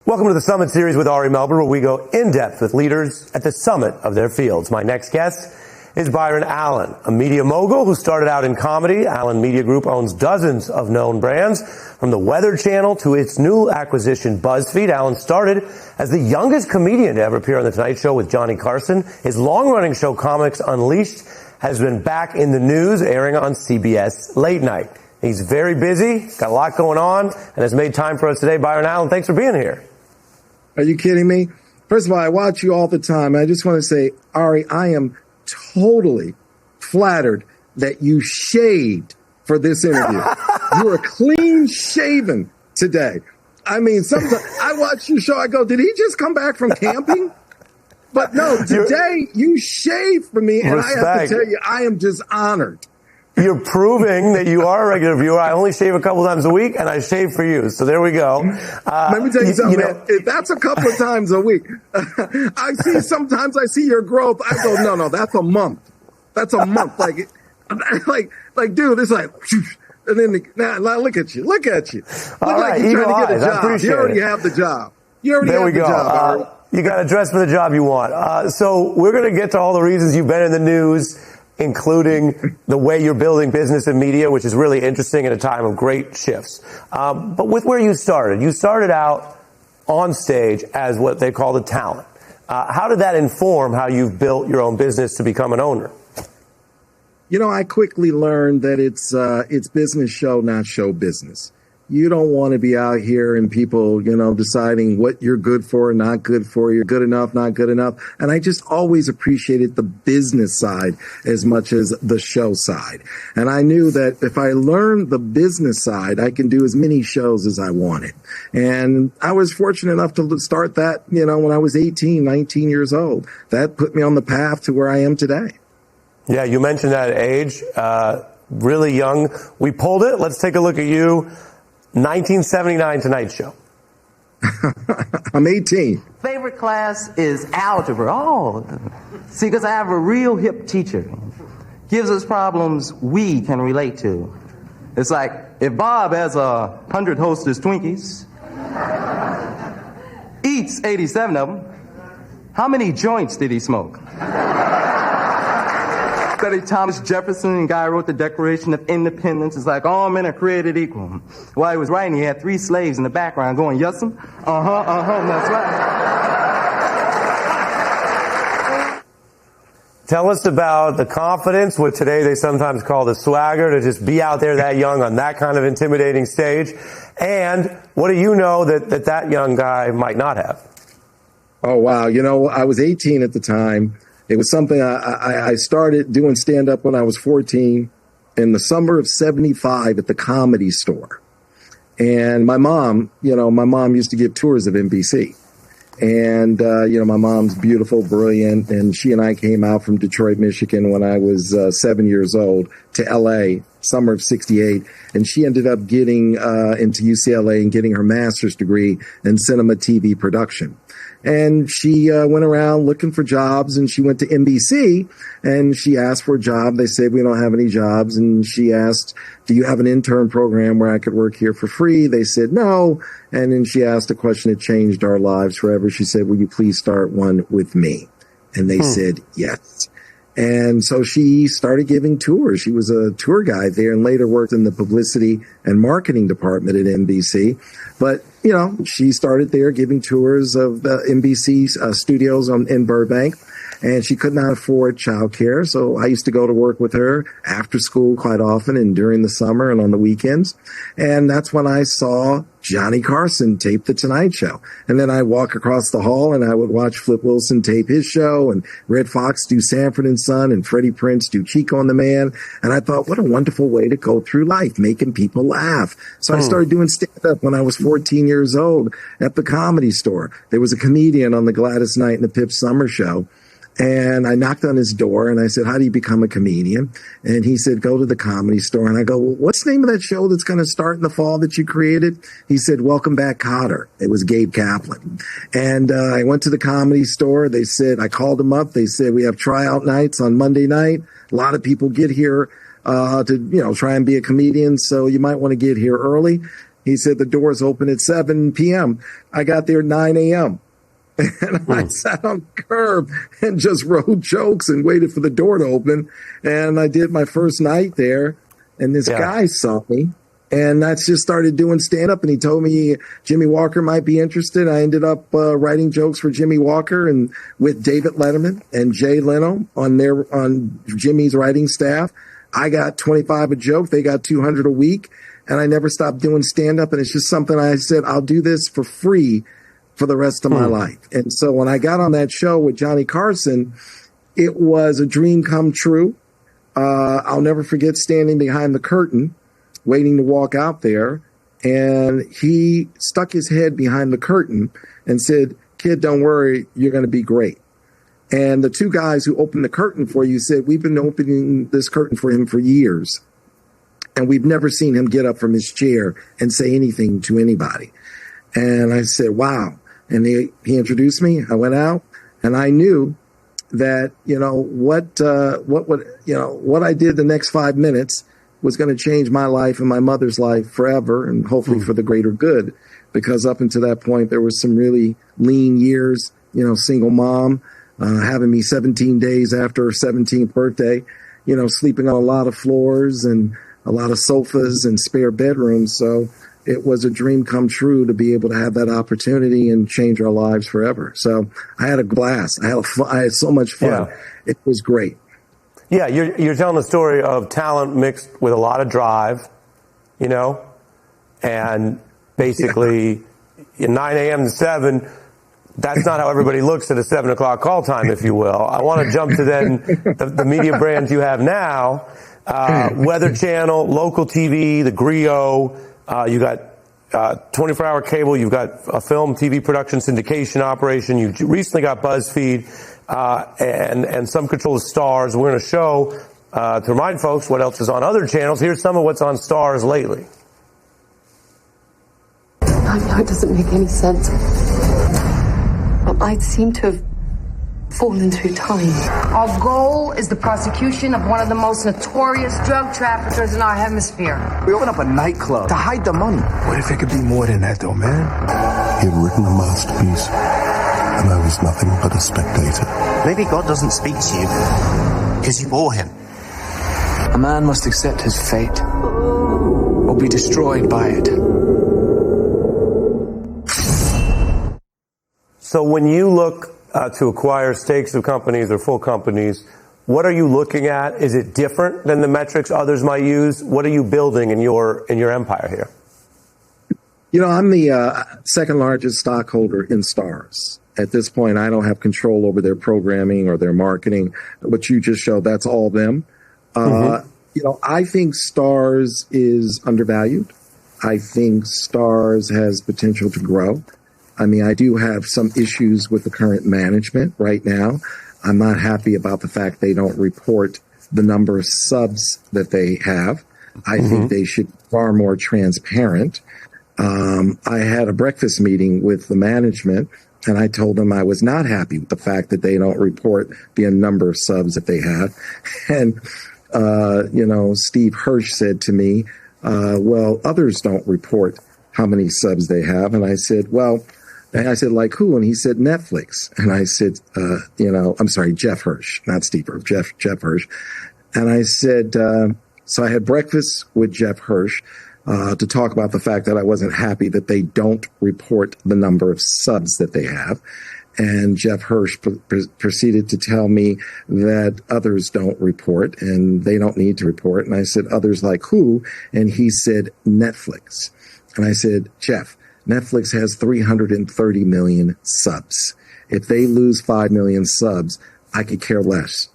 Welcome to the Summit Series with Ari Melber, where we go in-depth with leaders at the summit of their fields. My next guest is Byron Allen, a media mogul who started out in comedy. Allen Media Group owns dozens of known brands, from the Weather Channel to its new acquisition, BuzzFeed. Allen started as the youngest comedian to ever appear on The Tonight Show with Johnny Carson. His long-running show, Comics Unleashed, has been back in the news, airing on CBS Late Night. He's very busy, got a lot going on, and has made time for us today. Byron Allen, thanks for being here. Are you kidding me? First of all, I watch you all the time. I just want to say, Ari, I am totally flattered that you shaved for this interview. You are clean shaven today. I mean, sometimes I watch your show, I go, did he just come back from camping? But no, today you shaved for me, and respect. I have to tell you, I am just honored. You're proving that you are a regular viewer. I only shave a couple times a week, and I shave for you. So there we go. Let me tell you something, man. If that's a couple of times a week. Sometimes I see your growth. I go, no, that's a month. That's a month. Like, dude, it's like, and then now look at you. Look at you. Look like you're trying to get a job. You already have the job. You already have the job. You got to dress for the job you want. So we're going to get to all the reasons you've been in the news, including the way you're building business and media, which is really interesting at a time of great shifts. But with where you started out on stage as what they call the talent. How did that inform how you've built your own business to become an owner? You know, I quickly learned that it's business show, not show business. You don't want to be out here and people, deciding what you're good for, not good for. You're good enough, not good enough. And I just always appreciated the business side as much as the show side. And I knew that if I learned the business side, I can do as many shows as I wanted. And I was fortunate enough to start that, when I was 18, 19 years old. That put me on the path to where I am today. Yeah, you mentioned that age, really young. We pulled it. Let's take a look at you. 1979 Tonight Show. I'm 18. Favorite class is algebra. See, because I have a real hip teacher. Gives us problems we can relate to. It's like, if Bob has 100 Hostess Twinkies, eats 87 of them, how many joints did he smoke? Studied Thomas Jefferson, and guy wrote the Declaration of Independence. It's like all men are created equal. While he was writing, he had 3 slaves in the background going, "Yes'm, that's right." Tell us about the confidence, what today they sometimes call the swagger, to just be out there that young on that kind of intimidating stage. And what do you know that young guy might not have? Oh, wow. I was 18 at the time. It was something I started doing stand-up when I was 14 in the summer of 75 at the Comedy Store. And my mom used to give tours of NBC. And, my mom's beautiful, brilliant, and she and I came out from Detroit, Michigan when I was 7 years old to L.A., summer of 68. And she ended up getting into UCLA and getting her master's degree in cinema TV production. And she went around looking for jobs, and she went to NBC, and she asked for a job. They said, we don't have any jobs. And she asked, do you have an intern program where I could work here for free? They said no. And then she asked a question that changed our lives forever. She said, will you please start one with me? And they said yes. And so she started giving tours. She was a tour guide there and later worked in the publicity and marketing department at NBC. But, she started there giving tours of the NBC studios in Burbank. And she could not afford childcare. So I used to go to work with her after school quite often and during the summer and on the weekends. And that's when I saw Johnny Carson tape The Tonight Show. And then I'd walk across the hall and I would watch Flip Wilson tape his show and Red Fox do Sanford and Son and Freddie Prinze do Chico and the Man. And I thought, what a wonderful way to go through life, making people laugh. So I started doing stand-up when I was 14 years old at the Comedy Store. There was a comedian on the Gladys Knight and the Pip Summer Show. And I knocked on his door and I said, how do you become a comedian? And he said, go to the Comedy Store. And I go, well, what's the name of that show that's going to start in the fall that you created? He said, Welcome Back, Kotter. It was Gabe Kaplan. And I went to the Comedy Store. They said, I called them up. They said, we have tryout nights on Monday night. A lot of people get here to try and be a comedian. So you might want to get here early. He said, the doors open at 7 p.m. I got there at 9 a.m. And I sat on the curb and just wrote jokes and waited for the door to open. And I did my first night there. And this guy saw me. And I just started doing stand-up, and he told me Jimmy Walker might be interested. I ended up writing jokes for Jimmy Walker and with David Letterman and Jay Leno on Jimmy's writing staff. I got 25 a joke. They got 200 a week. And I never stopped doing stand-up. And it's just something I said, I'll do this for free for the rest of my life. And so when I got on that show with Johnny Carson, it was a dream come true. I'll never forget standing behind the curtain, waiting to walk out there, and he stuck his head behind the curtain and said, kid, don't worry, you're going to be great. And the two guys who opened the curtain for you said, we've been opening this curtain for him for years, and we've never seen him get up from his chair and say anything to anybody. And I said, wow. And he introduced me. I went out, and I knew that, what I did the next 5 minutes was going to change my life and my mother's life forever, and hopefully for the greater good, because up until that point, there was some really lean years, single mom, having me 17 days after her 17th birthday, sleeping on a lot of floors and a lot of sofas and spare bedrooms. So it was a dream come true to be able to have that opportunity and change our lives forever. So I had a blast. I had so much fun. Yeah. It was great. Yeah, you're telling the story of talent mixed with a lot of drive, and basically 9 a.m. to 7, that's not how everybody looks at a 7 o'clock call time, if you will. I want to jump to then the media brands you have now, Weather Channel, local TV, the Griot, you got 24-hour cable, you've got a film, TV production, syndication operation, you recently got BuzzFeed, and some control of Stars. We're going to show, to remind folks what else is on other channels. Here's some of what's on Stars lately. I know it doesn't make any sense, but I seem to have fallen through time. Our goal is the prosecution of one of the most notorious drug traffickers in our hemisphere. We opened up a nightclub to hide the money. What if it could be more than that, though, man? He had written a masterpiece, and I was nothing but a spectator. Maybe God doesn't speak to you because you bore him. A man must accept his fate or be destroyed by it. So when you look to acquire stakes of companies or full companies, what are you looking at? Is it different than the metrics others might use? What are you building in your empire here? I'm the second largest stockholder in Stars. At this point, I don't have control over their programming or their marketing. What you just showed, that's all them. I think Stars is undervalued. I think Stars has potential to grow. I mean, I do have some issues with the current management right now. I'm not happy about the fact they don't report the number of subs that they have. I think they should be far more transparent. I had a breakfast meeting with the management, and I told them I was not happy with the fact that they don't report the number of subs that they have. And, Steve Hirsch said to me, well, others don't report how many subs they have. And I said, like who? And he said, Netflix. And I said, I'm sorry, Jeff Hirsch, not Steve Hirsch, Jeff Hirsch. And I said, so I had breakfast with Jeff Hirsch to talk about the fact that I wasn't happy that they don't report the number of subs that they have. And Jeff Hirsch proceeded to tell me that others don't report and they don't need to report. And I said, others like who? And he said, Netflix. And I said, Jeff, Netflix has 330 million subs. If they lose 5 million subs, I could care less.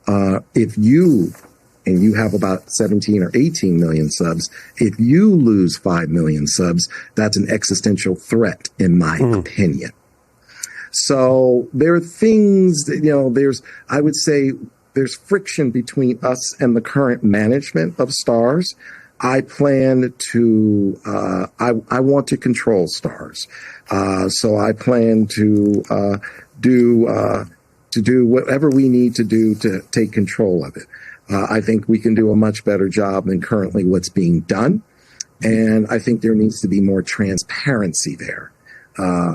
If you have about 17 or 18 million subs, if you lose 5 million subs, that's an existential threat, in my opinion. So there are things that, I would say there's friction between us and the current management of Stars. I plan to, I want to control Stars. So I plan to do whatever we need to do to take control of it. I think we can do a much better job than currently what's being done. And I think there needs to be more transparency there.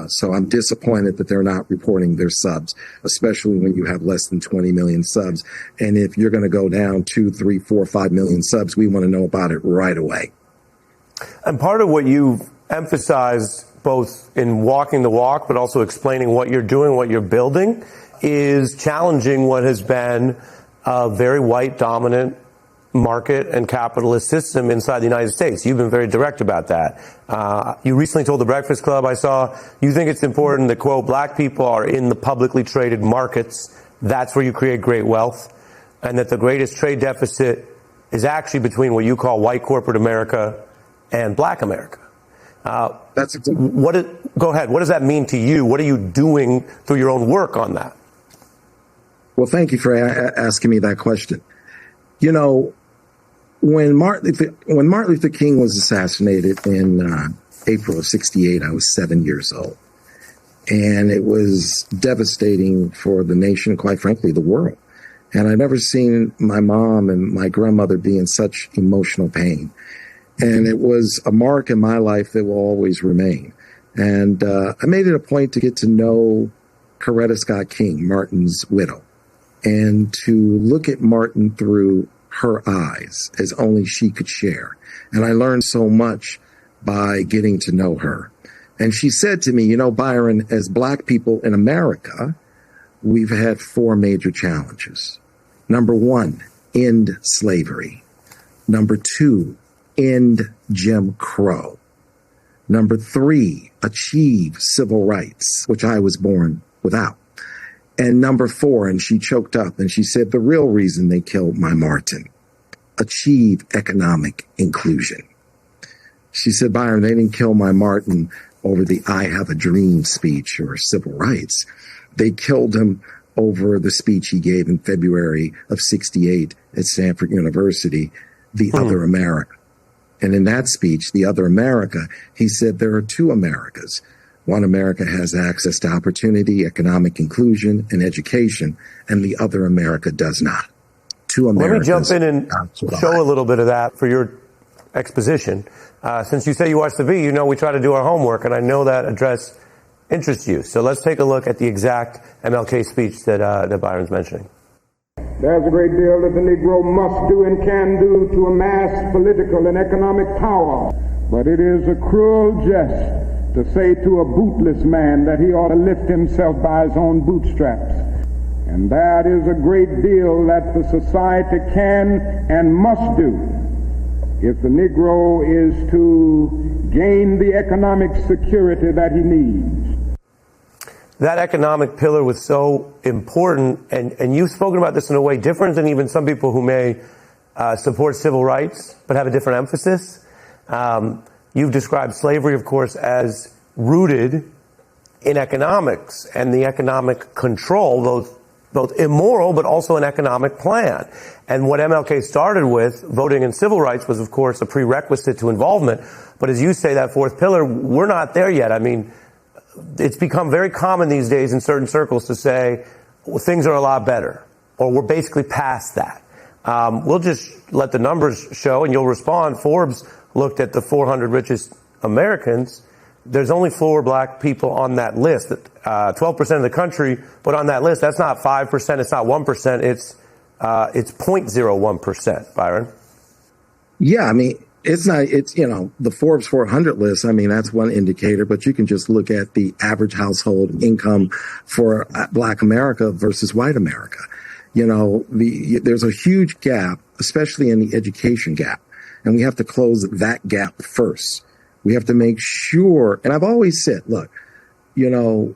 So I'm disappointed that they're not reporting their subs, especially when you have less than 20 million subs. And if you're going to go down 2, 3, 4, 5 million subs, we want to know about it right away. And part of what you've emphasized, both in walking the walk, but also explaining what you're doing, what you're building, is challenging what has been a very white dominant market and capitalist system inside the United States. You've been very direct about that. You recently told the Breakfast Club, I saw, you think it's important that, quote, black people are in the publicly traded markets. That's where you create great wealth. And that the greatest trade deficit is actually between what you call white corporate America and black America. That's exactly. Go ahead. What does that mean to you? What are you doing through your own work on that? Well, thank you for asking me that question. You know, when Martin Luther King was assassinated in April of '68, I was 7 years old. And it was devastating for the nation, quite frankly, the world. And I'd never seen my mom and my grandmother be in such emotional pain. And it was a mark in my life that will always remain. And I made it a point to get to know Coretta Scott King, Martin's widow, and to look at Martin through her eyes as only she could share. And I learned so much by getting to know her. And she said to me, you know, Byron, as black people in America, we've had 4 major challenges. Number 1, end slavery. Number 2, end Jim Crow. Number 3, achieve civil rights, which I was born without. And number 4, and she choked up and she said, the real reason they killed my Martin, achieve economic inclusion. She said, Byron, they didn't kill my Martin over the I Have a Dream speech or civil rights. They killed him over the speech he gave in February of '68 at Stanford University, The Other America. And in that speech, The Other America, he said there are 2 Americas. One America has access to opportunity, economic inclusion, and education, and the other America does not. 2 Americas. Let me jump in and show a little bit of that for your exposition. Since you say you watch the V, you know we try to do our homework, and I know that address interests you. So let's take a look at the exact MLK speech that Byron's mentioning. There's a great deal that the Negro must do and can do to amass political and economic power, but it is a cruel jest to say to a bootless man that he ought to lift himself by his own bootstraps. And that is a great deal that the society can and must do if the Negro is to gain the economic security that he needs. That economic pillar was so important, and you've spoken about this in a way different than even some people who may support civil rights but have a different emphasis. You've described slavery, of course, as rooted in economics and the economic control, both immoral but also an economic plan. And what MLK started with, voting in civil rights, was, of course, a prerequisite to involvement. But as you say, that 4th pillar, we're not there yet. I mean, it's become very common these days in certain circles to say, well, things are a lot better, or we're basically past that. We'll just let the numbers show, and you'll respond. Forbes looked at the 400 richest Americans. There's only 4 black people on that list. 12% of the country, but on that list, that's not 5%, it's not 1%, it's 0.01%, Byron. Yeah, I mean, it's, you know, the Forbes 400 list, I mean, that's one indicator, but you can just look at the average household income for black America versus white America. You know, there's a huge gap, especially in the education gap, and we have to close that gap first. We have to make sure, and I've always said, look, you know,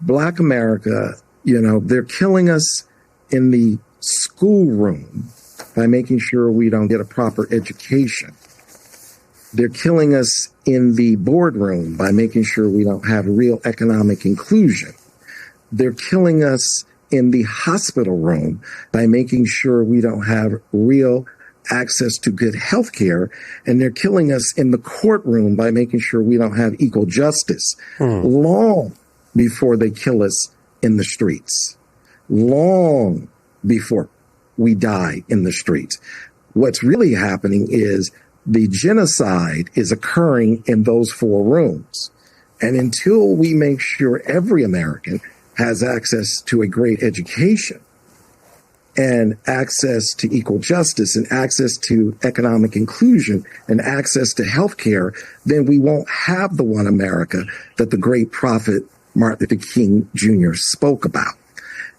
black America, you know, they're killing us in the schoolroom by making sure we don't get a proper education. They're killing us in the boardroom by making sure we don't have real economic inclusion. They're killing us in the hospital room by making sure we don't have real access to good health care. And they're killing us in the courtroom by making sure we don't have equal justice long before they kill us in the streets, long before we die in the streets. What's really happening is The genocide is occurring in those 4 rooms. And until we make sure every American has access to a great education and access to equal justice and access to economic inclusion and access to health care, then we won't have the one America that the great prophet Martin Luther King Jr. spoke about.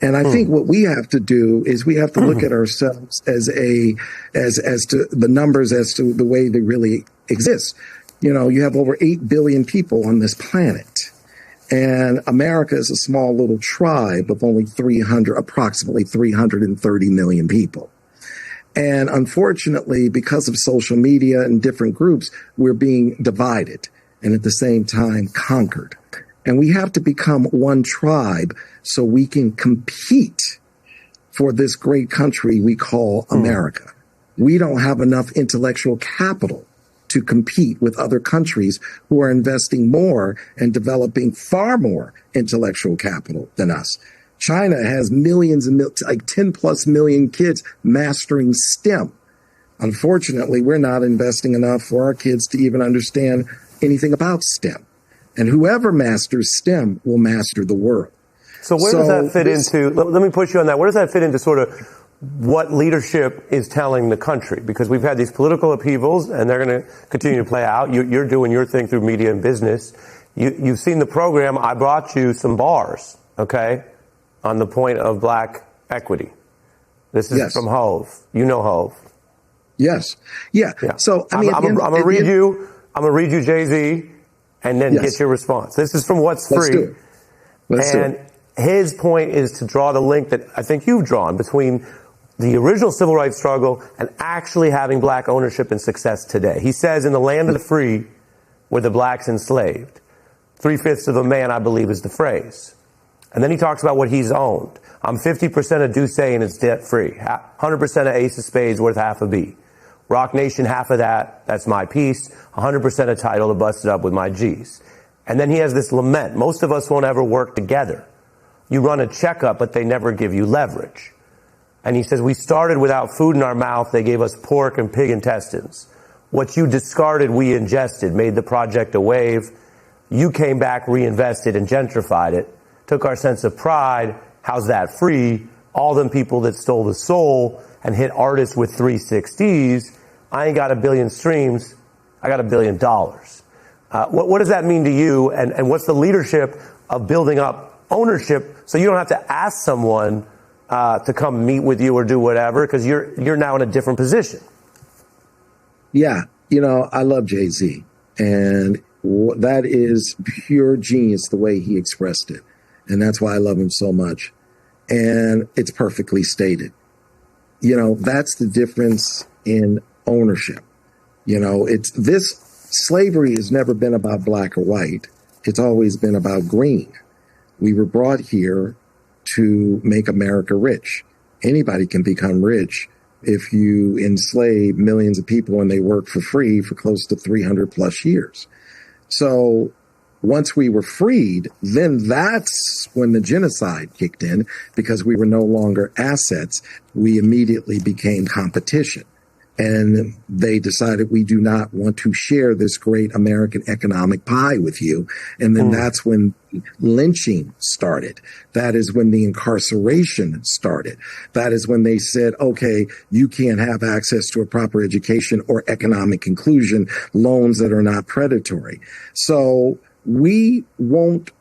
And I think what we have to do is we have to look at ourselves as to the numbers, as to the way they really exist. You know, you have over 8 billion people on this planet. And America is a small little tribe of only approximately 330 million people. And unfortunately, because of social media and different groups, we're being divided and at the same time conquered. And we have to become one tribe so we can compete for this great country we call America. We don't have enough intellectual capital to compete with other countries who are investing more and developing far more intellectual capital than us. China has millions and like 10 plus million kids mastering STEM. Unfortunately, we're not investing enough for our kids to even understand anything about STEM. And whoever masters STEM will master the world. So where does that fit into, let me push you on that, where does that fit into sort of what leadership is telling the country? Because we've had these political upheavals and they're going to continue to play out. You're doing your thing through media and business. You've seen the program. I brought you some bars, okay, on the point of black equity. This is from Hove. You know Hove. Yes. Yeah. So, I mean, I'm going to read you Jay-Z and then get your response. This is from What's Free. Let's do it. His point is to draw the link that I think you've drawn between the original civil rights struggle and actually having black ownership and success today. He says, in the land of the free were the blacks enslaved. 3/5 of a man, I believe, is the phrase. And then he talks about what he's owned. I'm 50% of Duce and it's debt free. 100% of Ace of Spades worth half a B. Rock Nation, half of that's my piece. 100% of Title to Bust It Up with my G's. And then he has this lament. Most of us won't ever work together. You run a checkup, but they never give you leverage. And he says, we started without food in our mouth. They gave us pork and pig intestines. What you discarded, we ingested, made the project a wave. You came back, reinvested, and gentrified it. Took our sense of pride. How's that free? All them people that stole the soul and hit artists with 360s. I ain't got a billion streams. I got $1 billion. What does that mean to you? And what's the leadership of building up ownership so you don't have to ask someone to come meet with you or do whatever because you're now in a different position? Yeah. You know, I love Jay-Z, and that is pure genius the way he expressed it. And that's why I love him so much. And it's perfectly stated. You know, that's the difference in ownership. You know, slavery has never been about black or white. It's always been about green. We were brought here to make America rich. Anybody can become rich if you enslave millions of people and they work for free for close to 300 plus years. So once we were freed, then that's when the genocide kicked in, because we were no longer assets. We immediately became competition. And they decided, we do not want to share this great American economic pie with you. And then that's when lynching started. That is when the incarceration started. That is when they said, okay, you can't have access to a proper education or economic inclusion, loans that are not predatory. So we won't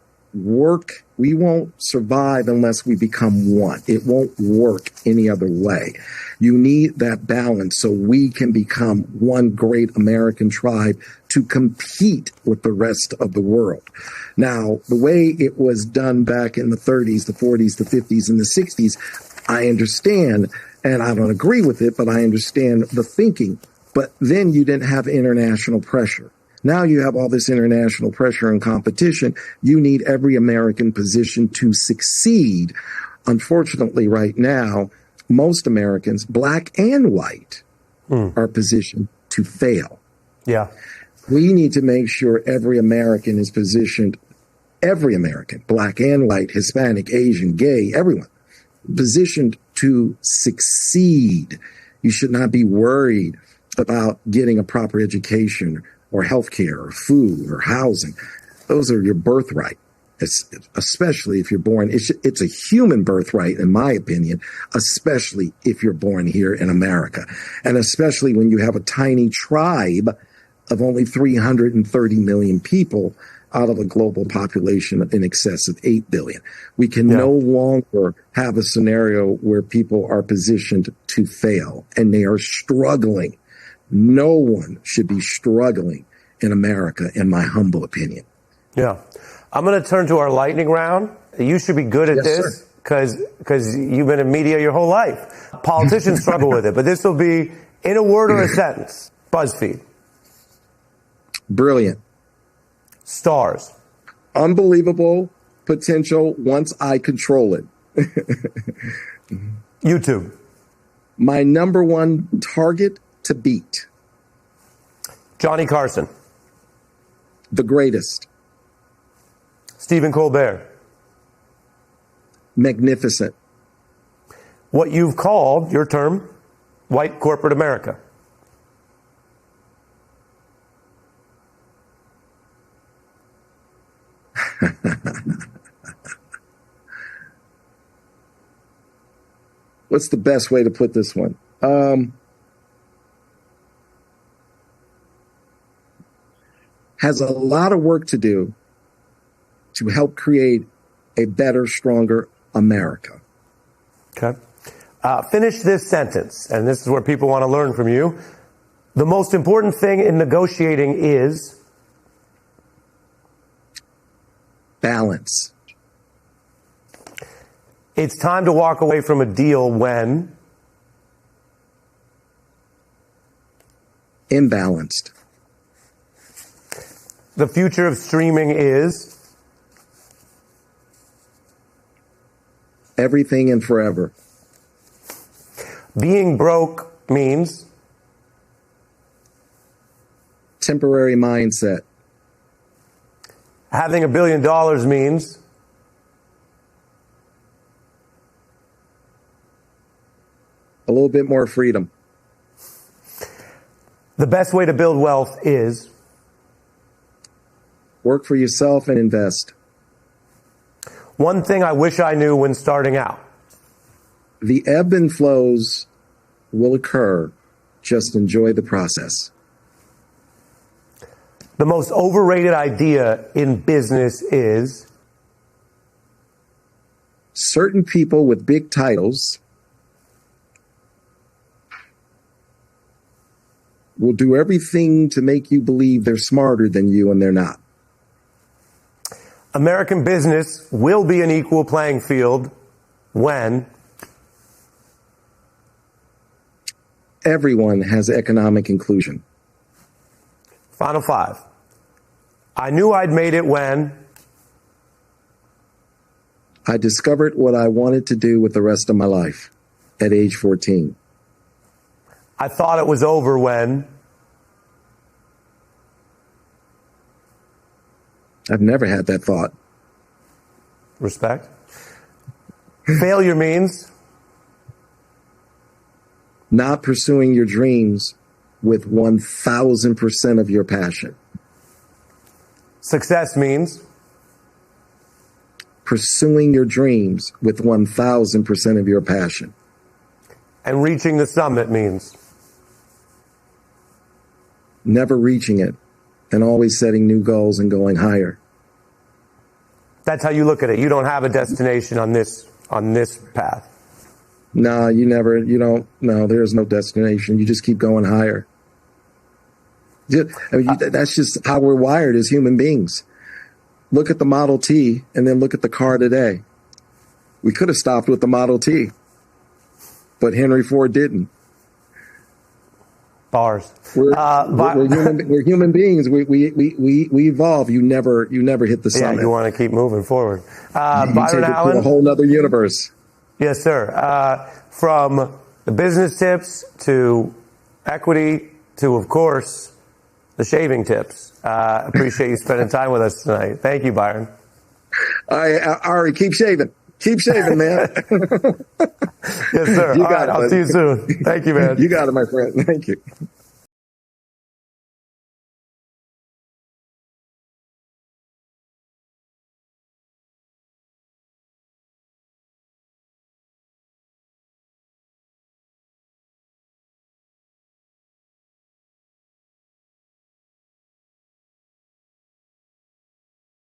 survive unless we become one. It won't work any other way. You need that balance so we can become one great American tribe to compete with the rest of the world. Now, the way it was done back in the 30s, the 40s, the 50s, and the 60s, I understand, and I don't agree with it, but I understand the thinking. But then you didn't have international pressure. Now you have all this international pressure and competition. You need every American position to succeed. Unfortunately, right now, most Americans, black and white, are positioned to fail. Yeah. We need to make sure every American is positioned, every American, black and white, Hispanic, Asian, gay, everyone, positioned to succeed. You should not be worried about getting a proper education or healthcare or food or housing. Those are your birthright, especially if you're born. It's a human birthright, in my opinion, especially if you're born here in America. And especially when you have a tiny tribe of only 330 million people out of a global population in excess of 8 billion. We can no longer have a scenario where people are positioned to fail and they are struggling. No one should be struggling in America, in my humble opinion. Yeah. I'm going to turn to our lightning round. You should be good at this because you've been in media your whole life. Politicians struggle with it, but this will be in a word or a sentence. BuzzFeed. Brilliant. Stars. Unbelievable potential once I control it. YouTube. My number one target to beat. Johnny Carson. The greatest. Stephen Colbert. Magnificent. What you've called, your term, white corporate America. What's the best way to put this one? Has a lot of work to do to help create a better, stronger America. Okay. Finish this sentence, and this is where people want to learn from you. The most important thing in negotiating is balance. It's time to walk away from a deal when imbalanced. The future of streaming is everything and forever. Being broke means temporary mindset. Having $1 billion means a little bit more freedom. The best way to build wealth is work for yourself and invest. One thing I wish I knew when starting out. The ebb and flows will occur. Just enjoy the process. The most overrated idea in business is certain people with big titles will do everything to make you believe they're smarter than you, and they're not. American business will be an equal playing field when everyone has economic inclusion. Final five. I knew I'd made it when I discovered what I wanted to do with the rest of my life at age 14. I thought it was over when I've never had that thought. Respect. Failure means not pursuing your dreams with 1,000% of your passion. Success means pursuing your dreams with 1,000% of your passion. And reaching the summit means never reaching it and always setting new goals and going higher. That's how you look at it. You don't have a destination on this path. No, there's no destination. You just keep going higher. That's just how we're wired as human beings. Look at the Model T and then look at the car today. We could have stopped with the Model T, but Henry Ford didn't. Bars. We're human beings. We evolve. You never hit the summit. Yeah, you want to keep moving forward. Byron take it Allen, to a whole other universe. Yes, sir. From the business tips to equity to, of course, the shaving tips. Appreciate you spending time with us tonight. Thank you, Byron. Ari, keep shaving. Keep shaving, man. Yes, sir. All right, I'll see you soon. Thank you, man. You got it, my friend. Thank you.